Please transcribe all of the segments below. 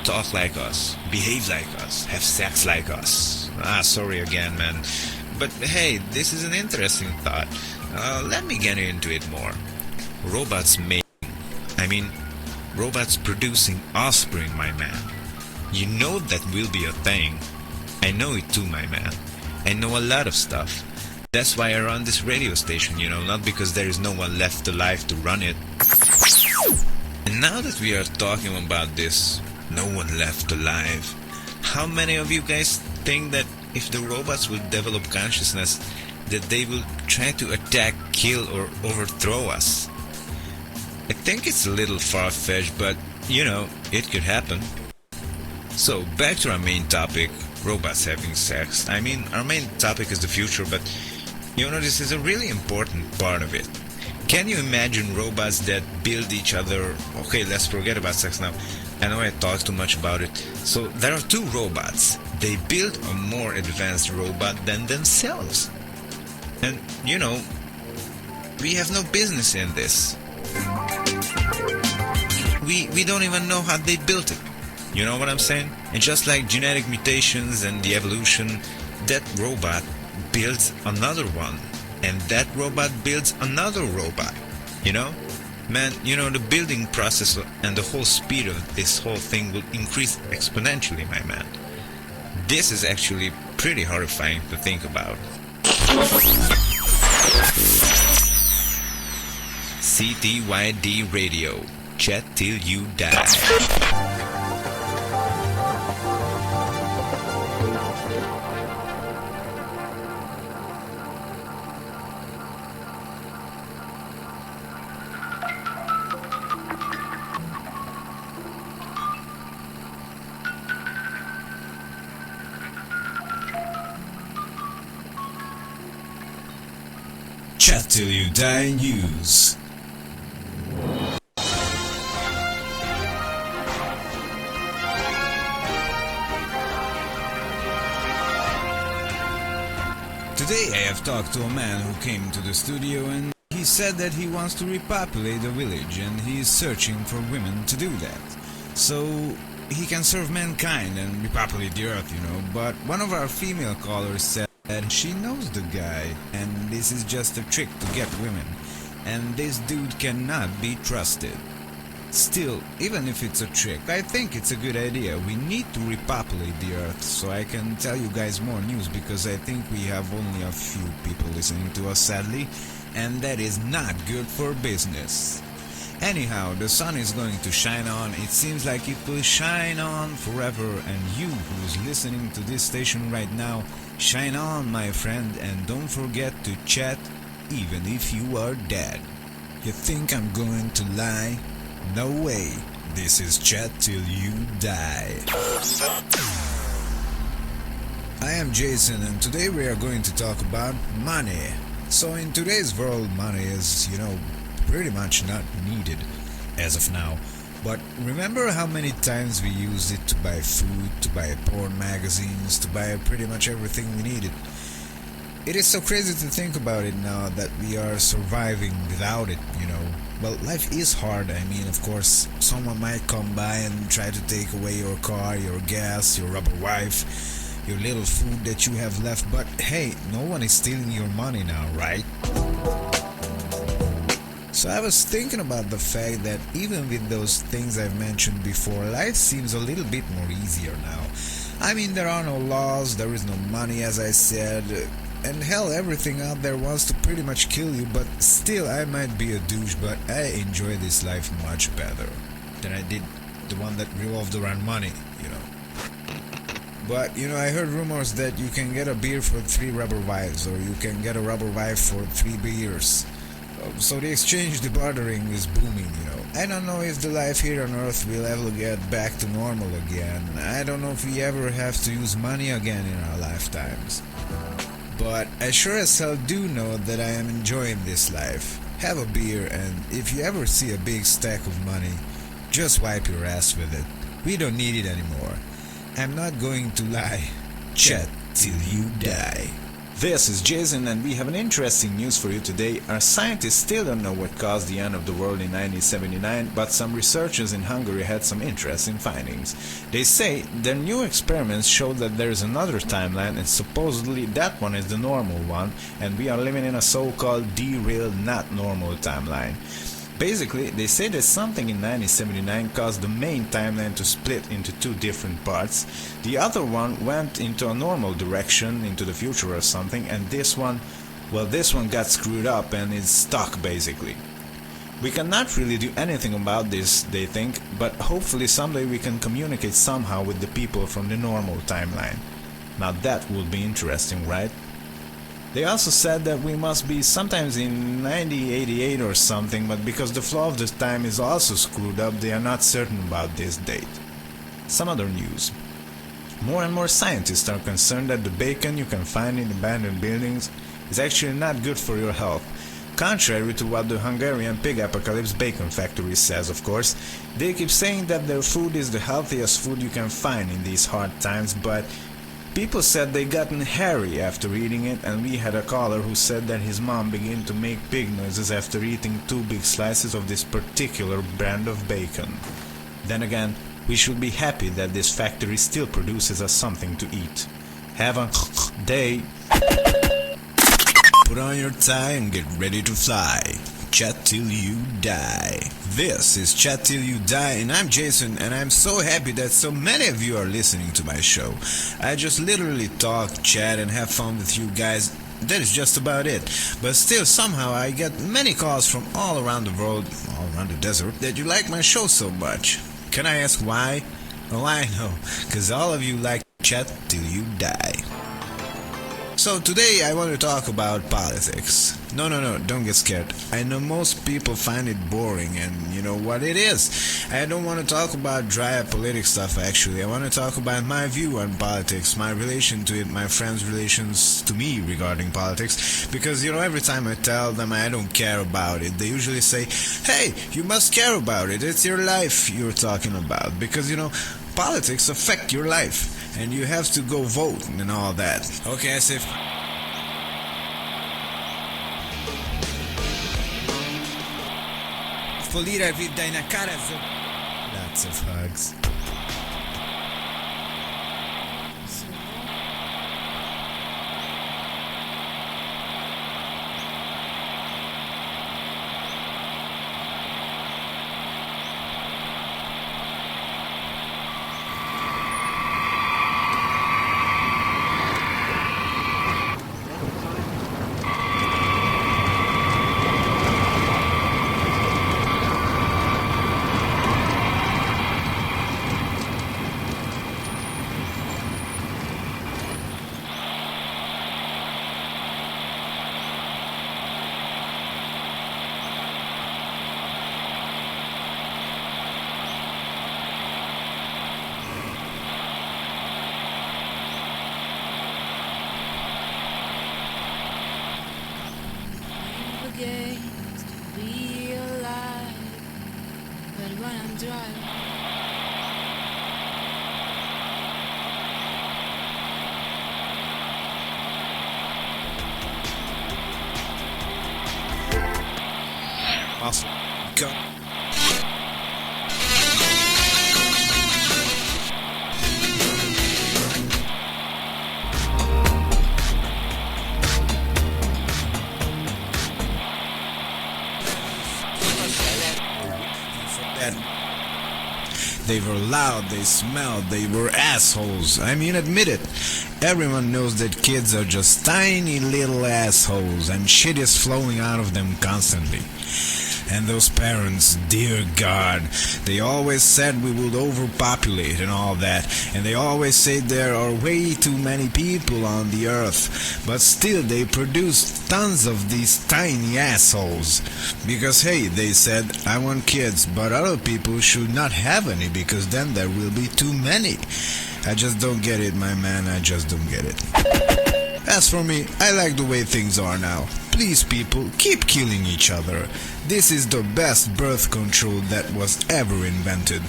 talk like us, behave like us, have sex like us. Sorry again, man. But hey, this is an interesting thought. Let me get into it more. Robots robots producing offspring, my man. You know that will be a thing. I know it too, my man. I know a lot of stuff. That's why I run this radio station, not because there is no one left alive to run it. And now that we are talking about this, no one left alive, how many of you guys think that if the robots will develop consciousness, that they will try to attack, kill, or overthrow us? I think it's a little far-fetched, but, it could happen. So, back to our main topic, robots having sex. Our main topic is the future, but, this is a really important part of it. Can you imagine robots that build each other? Okay, let's forget about sex now. I know I talked too much about it. So, there are two robots. They build a more advanced robot than themselves. And, we have no business in this. We don't even know how they built it. You know what I'm saying? And just like genetic mutations and the evolution, that robot builds another one. And that robot builds another robot. Man, the building process and the whole speed of this whole thing will increase exponentially, my man. This is actually pretty horrifying to think about. CTYD Radio. Chat till you die. Chat Till You Die News. Today I have talked to a man who came to the studio and he said that he wants to repopulate the village and he is searching for women to do that. So he can serve mankind and repopulate the earth, But one of our female callers said that she knows the guy and this is just a trick to get women and this dude cannot be trusted. Still, even if it's a trick, I think it's a good idea. We need to repopulate the earth so I can tell you guys more news because I think we have only a few people listening to us sadly and that is not good for business. Anyhow, the sun is going to shine on. It seems like it will shine on forever and you who's listening to this station right now, shine on my friend and don't forget to chat even if you are dead. You think I'm going to lie? No way. This is Chat Till You Die. I am Jason and today we are going to talk about money. So in today's world, money is, pretty much not needed as of now. But remember how many times we used it to buy food, to buy porn magazines, to buy pretty much everything we needed. It is so crazy to think about it now that we are surviving without it, Well, life is hard. Of course, someone might come by and try to take away your car, your gas, your rubber wife, your little food that you have left. But hey, no one is stealing your money now, right? So I was thinking about the fact that even with those things I've mentioned before, life seems a little bit more easier now. There are no laws, there is no money as I said, and hell, everything out there wants to pretty much kill you, but still I might be a douche, but I enjoy this life much better than I did the one that revolved around money, But, I heard rumors that you can get a beer for 3 rubber wives, or you can get a rubber wife for 3 beers. So the exchange, the bartering is booming, I don't know if the life here on Earth will ever get back to normal again. I don't know if we ever have to use money again in our lifetimes. But I sure as hell do know that I am enjoying this life. Have a beer, and if you ever see a big stack of money, just wipe your ass with it. We don't need it anymore. I'm not going to lie. Chat till you die. This is Jason, and we have an interesting news for you today. Our scientists still don't know what caused the end of the world in 1979, but some researchers in Hungary had some interesting findings. They say their new experiments show that there is another timeline, and supposedly that one is the normal one, and we are living in a so-called derailed, not normal timeline. Basically, they say that something in 1979 caused the main timeline to split into two different parts. The other one went into a normal direction, into the future or something, and this one got screwed up and is stuck basically. We cannot really do anything about this, they think, but hopefully someday we can communicate somehow with the people from the normal timeline. Now that would be interesting, right? They also said that we must be sometimes in 9088 or something, but because the flow of the time is also screwed up, they are not certain about this date. Some other news. More and more scientists are concerned that the bacon you can find in abandoned buildings is actually not good for your health. Contrary to what the Hungarian Pig Apocalypse Bacon Factory says, of course. They keep saying that their food is the healthiest food you can find in these hard times, but people said they gotten hairy after eating it, and we had a caller who said that his mom began to make pig noises after eating 2 big slices of this particular brand of bacon. Then again, we should be happy that this factory still produces us something to eat. Have a day. Put on your tie and get ready to fly. Chat till you die. This is Chat Till You Die, and I'm Jason, and I'm so happy that so many of you are listening to my show. I just literally talk, chat, and have fun with you guys. That is just about it. But still, somehow I get many calls from all around the world, all around the desert, that you like my show so much. Can I ask why? Oh, I know, because all of you like Chat Till You Die. So today I want to talk about politics. No, don't get scared. I know most people find it boring, and you know what it is. I don't want to talk about dry political stuff actually. I want to talk about my view on politics, my relation to it, my friends' relations to me regarding politics. Because, you know, every time I tell them I don't care about it, they usually say, hey, you must care about it. It's your life you're talking about. Because, you know, politics affect your life. And you have to go vote and all that. Okay, I say... Folire vidai na cara. Lots of hugs. To be alive, but when I'm driving, awesome. Go. They were loud, they smelled, they were assholes. I mean, admit it. Everyone knows that kids are just tiny little assholes, and shit is flowing out of them constantly. And those parents, dear God, they always said we would overpopulate and all that, and they always say there are way too many people on the earth, but still they produce tons of these tiny assholes. Because hey, they said, I want kids, but other people should not have any, because then there will be too many. I just don't get it, my man, I just don't get it. As for me, I like the way things are now. Please, people, keep killing each other. This is the best birth control that was ever invented.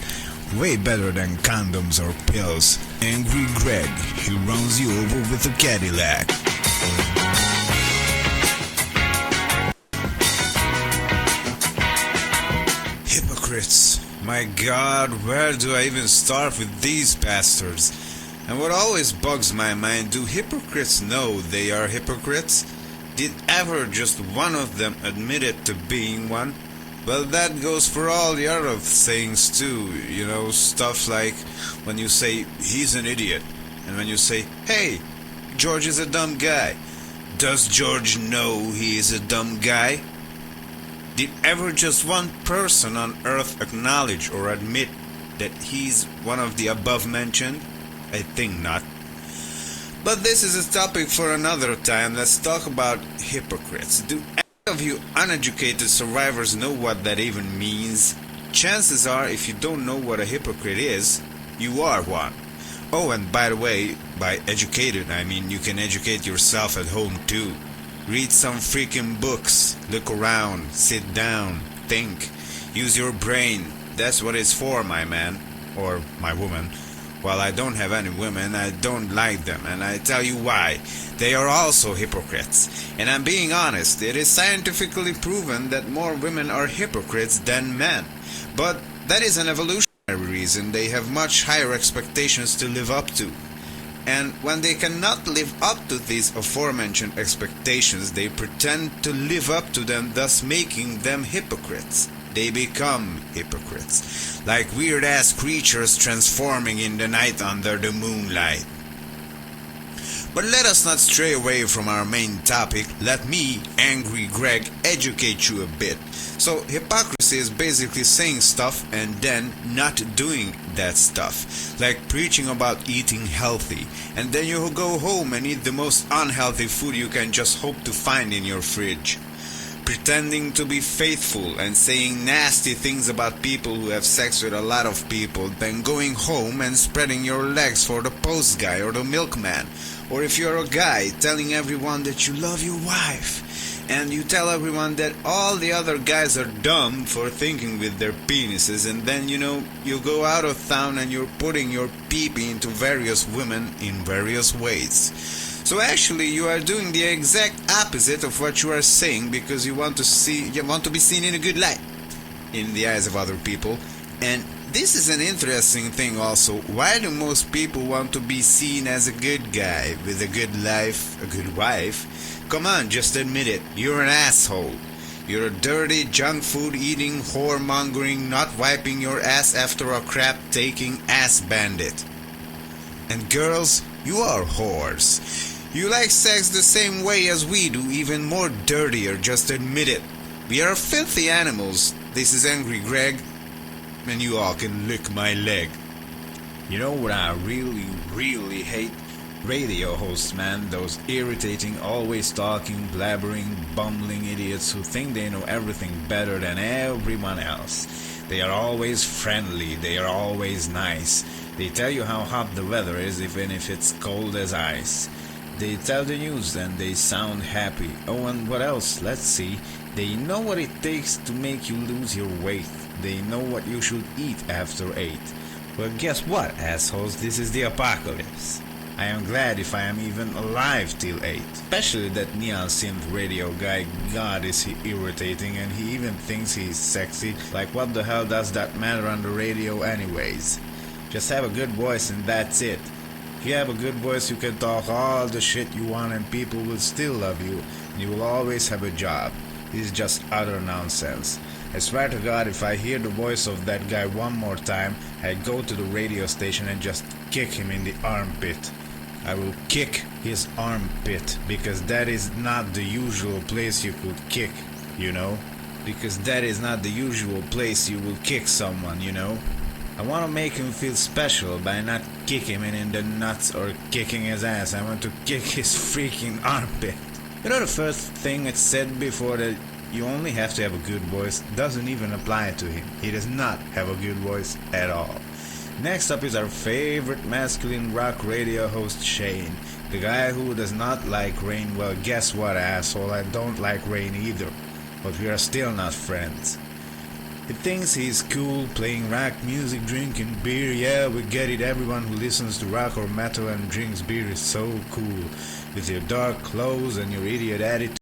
Way better than condoms or pills. Angry Greg, he runs you over with a Cadillac. Hypocrites. My God, where do I even start with these bastards? And what always bugs my mind, do hypocrites know they are hypocrites? Did ever just one of them admit it to being one? Well, that goes for all the other sayings too, stuff like when you say, he's an idiot, and when you say, hey, George is a dumb guy. Does George know he is a dumb guy? Did ever just one person on earth acknowledge or admit that he's one of the above mentioned? I think not. But this is a topic for another time. Let's talk about hypocrites. Do any of you uneducated survivors know what that even means? Chances are, if you don't know what a hypocrite is, you are one. Oh, and by the way, by educated, I mean you can educate yourself at home too. Read some freaking books, look around, sit down, think, use your brain. That's what it's for, my man, or my woman. While I don't have any women, I don't like them, and I tell you why. They are also hypocrites. And I'm being honest, it is scientifically proven that more women are hypocrites than men. But that is an evolutionary reason. They have much higher expectations to live up to. And when they cannot live up to these aforementioned expectations, they pretend to live up to them, thus making them hypocrites. They become hypocrites, like weird-ass creatures transforming in the night under the moonlight. But let us not stray away from our main topic. Let me, Angry Greg, educate you a bit. So, hypocrisy is basically saying stuff and then not doing that stuff. Like preaching about eating healthy, and then you go home and eat the most unhealthy food you can just hope to find in your fridge. Pretending to be faithful and saying nasty things about people who have sex with a lot of people, then going home and spreading your legs for the post guy or the milkman. Or if you're a guy, telling everyone that you love your wife. And you tell everyone that all the other guys are dumb for thinking with their penises, and then you go out of town and you're putting your pee-pee into various women in various ways. So actually you are doing the exact opposite of what you are saying, because you want to be seen in a good light in the eyes of other people. And this is an interesting thing also. Why do most people want to be seen as a good guy with a good life, a good wife? Come on, just admit it. You're an asshole. You're a dirty, junk food eating, whoremongering, not wiping your ass after a crap taking ass bandit. And girls, you are whores. You like sex the same way as we do, even more dirtier, just admit it. We are filthy animals. This is Angry Greg, and you all can lick my leg. You know what I really hate? Radio hosts, man. Those irritating, always talking, blabbering, bumbling idiots who think they know everything better than everyone else. They are always friendly, they are always nice. They tell you how hot the weather is even if it's cold as ice. They tell the news and they sound happy. Oh, and what else? Let's see. They know what it takes to make you lose your weight. They know what you should eat after 8. Well, guess what, assholes? This is the apocalypse. I am glad if I am even alive till 8. Especially that neon synth radio guy. God, is he irritating, and he even thinks he's sexy. Like, what the hell does that matter on the radio anyways? Just have a good voice and that's it. If you have a good voice, you can talk all the shit you want and people will still love you. And you will always have a job. This is just utter nonsense. I swear to God, if I hear the voice of that guy one more time, I go to the radio station and just kick him in the armpit. I will kick his armpit, because that is not the usual place you could kick, Because that is not the usual place you will kick someone, I want to make him feel special by not kicking him in the nuts or kicking his ass. I want to kick his freaking armpit. The first thing it said before, that you only have to have a good voice, doesn't even apply to him. He does not have a good voice at all. Next up is our favorite masculine rock radio host, Shane. The guy who does not like rain. Well, guess what, asshole? I don't like rain either. But we are still not friends. He thinks he's cool, playing rock music, drinking beer. Yeah, we get it. Everyone who listens to rock or metal and drinks beer is so cool. With your dark clothes and your idiot attitude.